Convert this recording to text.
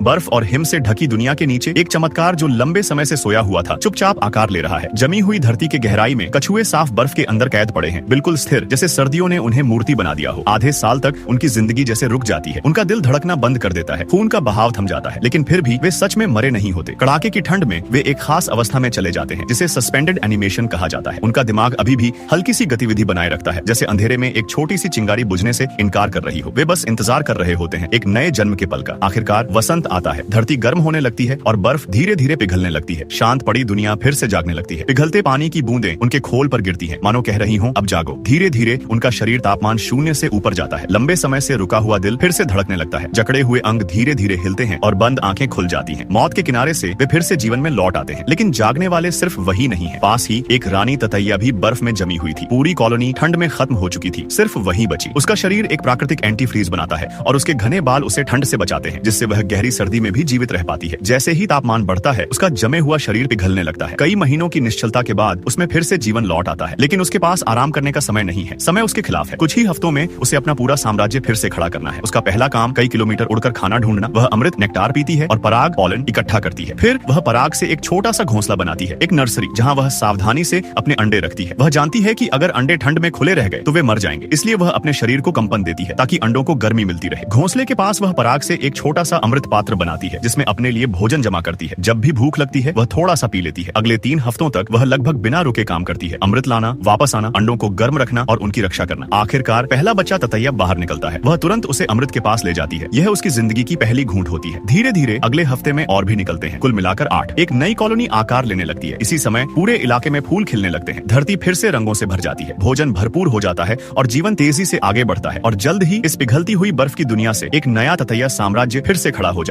बर्फ और हिम से ढकी दुनिया के नीचे एक चमत्कार जो लंबे समय से सोया हुआ था चुपचाप आकार ले रहा है। जमी हुई धरती के गहराई में कछुए साफ बर्फ के अंदर कैद पड़े हैं, बिल्कुल स्थिर, जैसे सर्दियों ने उन्हें मूर्ति बना दिया हो। आधे साल तक उनकी जिंदगी जैसे रुक जाती है, उनका दिल धड़कना बंद कर देता है, खून का बहाव थम जाता है, लेकिन फिर भी वे सच में मरे नहीं होते। कड़ाके की ठंड में वे एक खास अवस्था में चले जाते हैं जिसे सस्पेंडेड एनिमेशन कहा जाता है। उनका दिमाग अभी भी हल्की सी गतिविधि बनाए रखता है, जैसे अंधेरे में एक छोटी सी चिंगारी बुझने से इनकार कर रही हो। वे बस इंतजार कर रहे होते हैं एक नए जन्म के पल का। आखिरकार वसंत आता है, धरती गर्म होने लगती है और बर्फ धीरे धीरे पिघलने लगती है। शांत पड़ी दुनिया फिर से जागने लगती है। पिघलते पानी की बूंदें उनके खोल पर गिरती हैं, मानो कह रही हों अब जागो। धीरे धीरे उनका शरीर तापमान शून्य से ऊपर जाता है। लंबे समय से रुका हुआ दिल फिर से धड़कने लगता है। जकड़े हुए अंग धीरे धीरे हिलते हैं और बंद आंखें खुल जाती हैं। मौत के किनारे से वे फिर से जीवन में लौट आते हैं। लेकिन जागने वाले सिर्फ वही नहीं है, पास ही एक रानी ततैया भी बर्फ में जमी हुई थी। पूरी कॉलोनी ठंड में खत्म हो चुकी थी, सिर्फ वही बची। उसका शरीर एक प्राकृतिक एंटी फ्रीज बनाता है और उसके घने बाल उसे ठंड से बचाते हैं, जिससे वह गहरी सर्दी में भी जीवित रह पाती है। जैसे ही तापमान बढ़ता है, उसका जमे हुआ शरीर पिघलने लगता है। कई महीनों की निश्चलता के बाद उसमें फिर से जीवन लौट आता है, लेकिन उसके पास आराम करने का समय नहीं है। समय उसके खिलाफ है। कुछ ही हफ्तों में उसे अपना पूरा साम्राज्य फिर से खड़ा करना है। उसका पहला काम कई किलोमीटर उड़कर खाना ढूंढना। वह अमृत नेक्टार पीती है और पराग पॉलन इकट्ठा करती है। फिर वह पराग से एक छोटा सा घोंसला बनाती है, एक नर्सरी, जहाँ वह सावधानी से अपने अंडे रखती है। वह जानती है कि अगर अंडे ठंड में खुले रह गए तो वे मर जाएंगे, इसलिए वह अपने शरीर को कंपन देती है ताकि अंडों को गर्मी मिलती रहे। घोंसले के पास वह पराग से एक छोटा सा अमृत पात्र बनाती है, जिसमें अपने लिए भोजन जमा करती है। जब भी भूख लगती है वह थोड़ा सा पी लेती है। अगले 3 हफ्तों तक वह लगभग बिना रुके काम करती है, अमृत लाना, वापस आना, अंडों को गर्म रखना और उनकी रक्षा करना। आखिरकार पहला बच्चा ततैया बाहर निकलता है। वह तुरंत उसे अमृत के पास ले जाती है। यह उसकी जिंदगी की पहली घूंट होती है। धीरे धीरे अगले हफ्ते में और भी निकलते हैं, कुल मिलाकर 8। एक नई कॉलोनी आकार लेने लगती है। इसी समय पूरे इलाके में फूल खिलने लगते हैं। धरती फिर से रंगों से भर जाती है, भोजन भरपूर हो जाता है और जीवन तेजी से आगे बढ़ता है। और जल्द ही इस पिघलती हुई बर्फ की दुनिया से एक नया ततैया साम्राज्य फिर से खड़ा हो जाए।